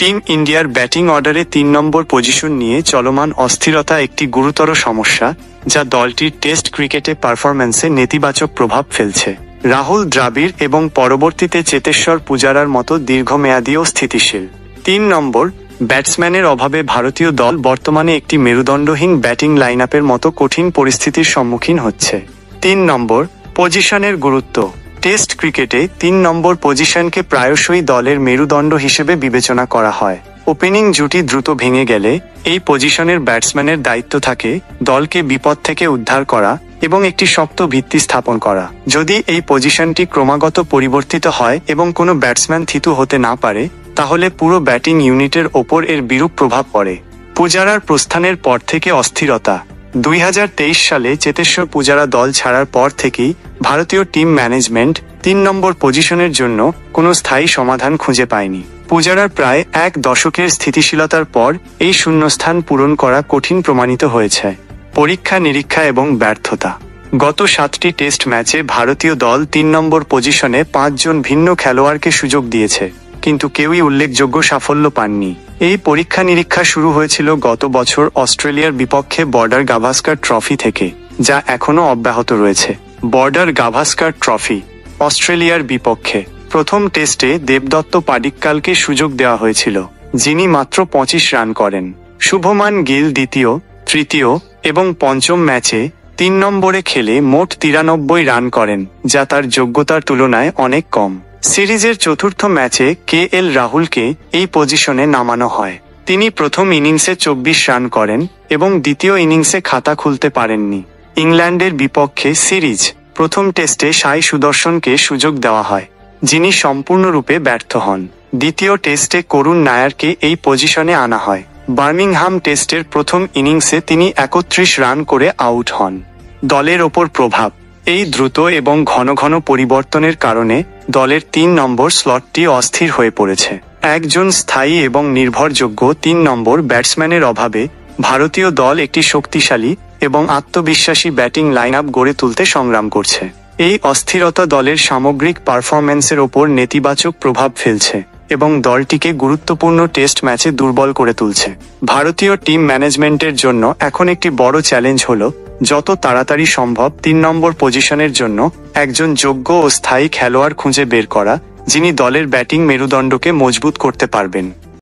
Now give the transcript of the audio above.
Team ইন্ডিয়ার batting অর্ডারে ৩ নম্বর position নিয়ে চলমান অস্থিরতা একটি গুরুতর সমস্যা, যা দলটির টেস্ট ক্রিকেটে পারফরম্যান্সে নেতিবাচক প্রভাব ফেলছে। রাহুল দ্রাবিড় এবং পরবর্তীতে চেতেশ্বর পূজারার মতো দীর্ঘমেয়াদীও স্থিতিশীল। ৩ নম্বর, ব্যাটসম্যানের অভাবে ভারতীয় দল বর্তমানে একটি মেরুদণ্ডহীন ব্যাটিং লাইনআপের মতো কঠিন পরিস্থিতির সম্মুখীন হচ্ছে। ৩ নম্বর, পজিশনের গুরুত্ব। টেস্ট ক্রিকেটে ৩ নম্বর পজিশনকে প্রায়শই দলের মেরুদণ্ড হিসেবে বিবেচনা করা হয়। ওপেনিং জুটি দ্রুত ভেঙে গেলে এই পজিশনের ব্যাটসম্যানের দায়িত্ব থাকে দলকে বিপদ থেকে উদ্ধার করা এবং একটি শক্ত ভিত্তি স্থাপন করা। যদি এই পজিশনটি ক্রমাগত পরিবর্তিত হয় এবং কোনো ব্যাটসম্যান থিতু হতে না পারে, তাহলে পুরো ব্যাটিং ইউনিটের ওপর এর বিরূপ প্রভাব পড়ে। পূজারার প্রস্থানের পর থেকে অস্থিরতা। ২০২৩ সালে চেতেশ্বর পূজারা দল ছাড়ার পর থেকেই ভারতীয় টিম ম্যানেজমেন্ট ৩ নম্বর পজিশনের জন্য কোনো স্থায়ী সমাধান খুঁজে পায়নি। পূজারার প্রায় ১ দশকের স্থিতিশীলতার পর এই শূন্যস্থান পূরণ করা কঠিন প্রমাণিত হয়েছে। পরীক্ষা নিরীক্ষা এবং ব্যর্থতা। গত ৭টি টেস্ট ম্যাচে ভারতীয় দল ৩ নম্বর পজিশনে ৫ জন ভিন্ন খেলোয়াড়কে সুযোগ দিয়েছে, কিন্তু কেউই উল্লেখযোগ্য সাফল্য পাননি। এই পরীক্ষা নিরীক্ষা শুরু হয়েছিল গত বছর অস্ট্রেলিয়ার বিপক্ষে বর্ডার গাভাস্কার ট্রফি থেকে, যা এখনও অব্যাহত রয়েছে। বর্ডার গাভাস্কার ট্রফি, অস্ট্রেলিয়ার বিপক্ষে প্রথম টেস্টে দেবদত্ত পাডিক্কালকে সুযোগ দেওয়া হয়েছিল, যিনি মাত্র ২৫ রান করেন। শুভমান গিল দ্বিতীয়, তৃতীয় এবং পঞ্চম ম্যাচে ৩ নম্বরে খেলে মোট ৯৩ রান করেন, যা তার যোগ্যতার তুলনায় অনেক কম। সিরিজের চতুর্থ ম্যাচে KL রাহুলকে এই পজিশনে নামানো হয়। তিনি প্রথম ইনিংসে ২৪ রান করেন এবং দ্বিতীয় ইনিংসে খাতা খুলতে পারেননি। ইংল্যান্ডের বিপক্ষে সিরিজ প্রথম টেস্টে সাই সুদর্শনকে সুযোগ দেওয়া হয়, যিনি সম্পূর্ণরূপে ব্যর্থ হন। দ্বিতীয় টেস্টে করুণ নায়ারকে এই পজিশনে আনা হয়। বার্মিংহাম টেস্টের প্রথম ইনিংসে তিনি ৩১ রান করে আউট হন। দলের ওপর প্রভাব। এই দ্রুত এবং ঘন ঘন পরিবর্তনের কারণে দলের ৩ নম্বর স্লটটি অস্থির হয়ে পড়েছে। একজন স্থায়ী এবং নির্ভরযোগ্য ৩ নম্বর ব্যাটসম্যানের অভাবে ভারতীয় দল একটি শক্তিশালী এবং আত্মবিশ্বাসী ব্যাটিং লাইনআপ গড়ে তুলতে সংগ্রাম করছে। এই অস্থিরতা দলের সামগ্রিক পারফরম্যান্সের ওপর নেতিবাচক প্রভাব ফেলছে এবং দলটিকে গুরুত্বপূর্ণ টেস্ট ম্যাচে দুর্বল করে তুলছে। ভারতীয় টিম ম্যানেজমেন্টের জন্য এখন একটি বড় চ্যালেঞ্জ হলো যত তাড়াতাড়ি সম্ভব ৩ নম্বর পজিশনের জন্য একজন যোগ্য ও স্থায়ী খেলোয়াড় খুঁজে বের করা, যিনি দলের ব্যাটিং মেরুদণ্ডকে মজবুত করতে পারবেন।